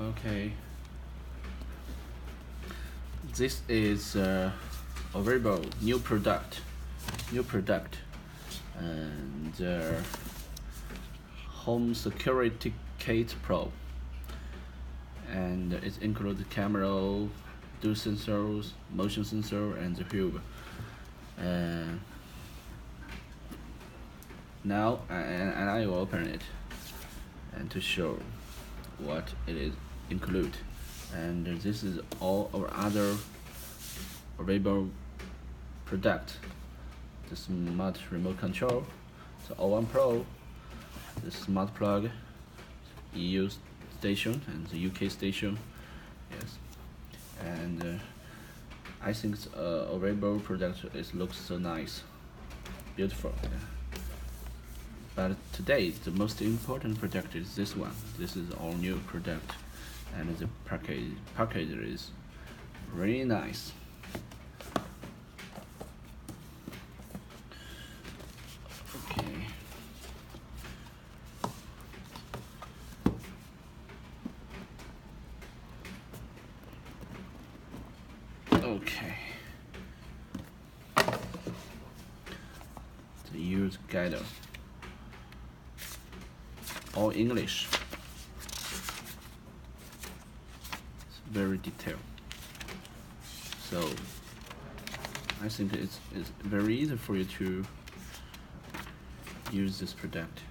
Okay, this is ORVIBO new product, and home security kit pro, and it includes camera, dual sensors, motion sensor, and the hub. Uh, Now I will open it and to show what it is include. And this is all our other ORVIBO product: the smart remote control, the O1 Pro, the smart plug, EU station and the UK station. Yes, and I think ORVIBO product looks so nice, beautiful. Yeah. But today, the most important product is this one. This is all new product, and the package is really nice. Okay. Okay. The use guide. All English. It's very detailed. So I think it's very easy for you to use this product.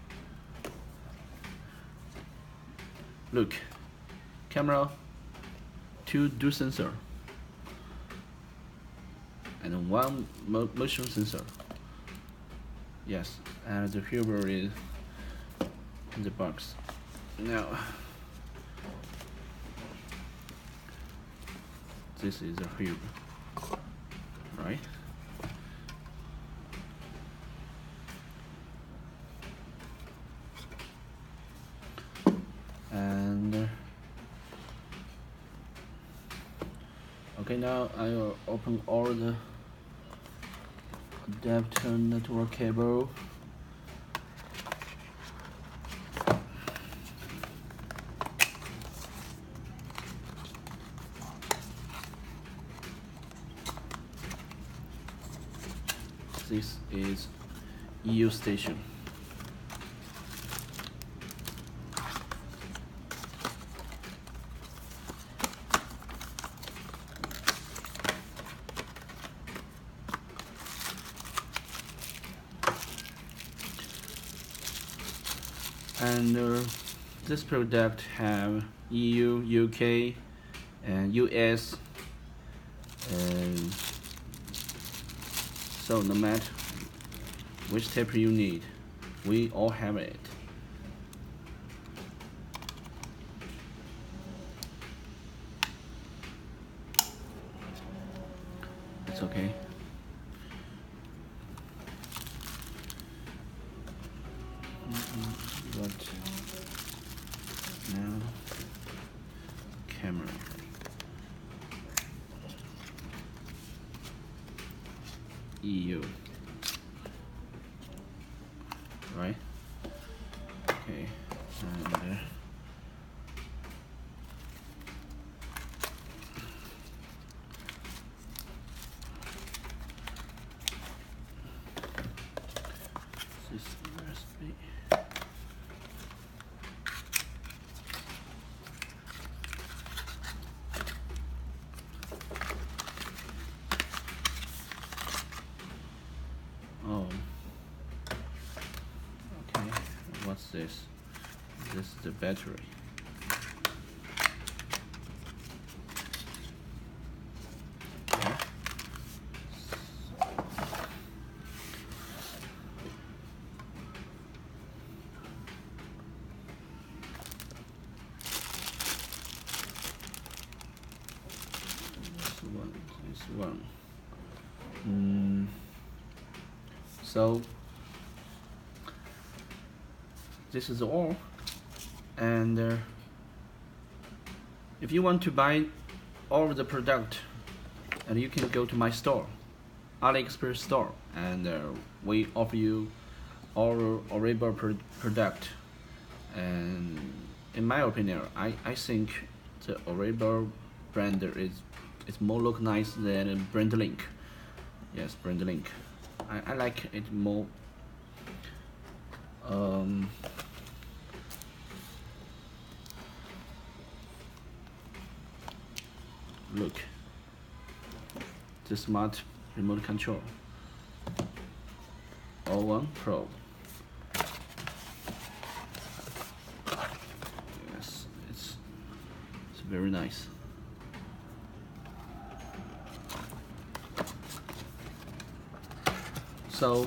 Look, camera, 2 dual sensor, and 1 motion sensor. Yes, and the hub is in the box. Now, this is a hub, right? And okay, now I will open all the adapter network cable. This is EU station. And this product have EU, UK, and US, and so no matter which tape you need, we all have it. It's okay. But now, camera. EU. Right? Okay. And this USB. Oh. Okay. What's this? This is the battery. Okay. This one. So this is all, and if you want to buy all of the product, and you can go to my store, AliExpress store, and we offer you all ORVIBO product. And in my opinion, I think the ORVIBO brand it's more look nice than brand link. Yes, brand link. I like it more. Look, the smart remote control. O1 Pro. Yes, it's very nice. So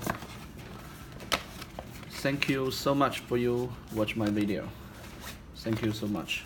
thank you so much for you watch my video. Thank you so much.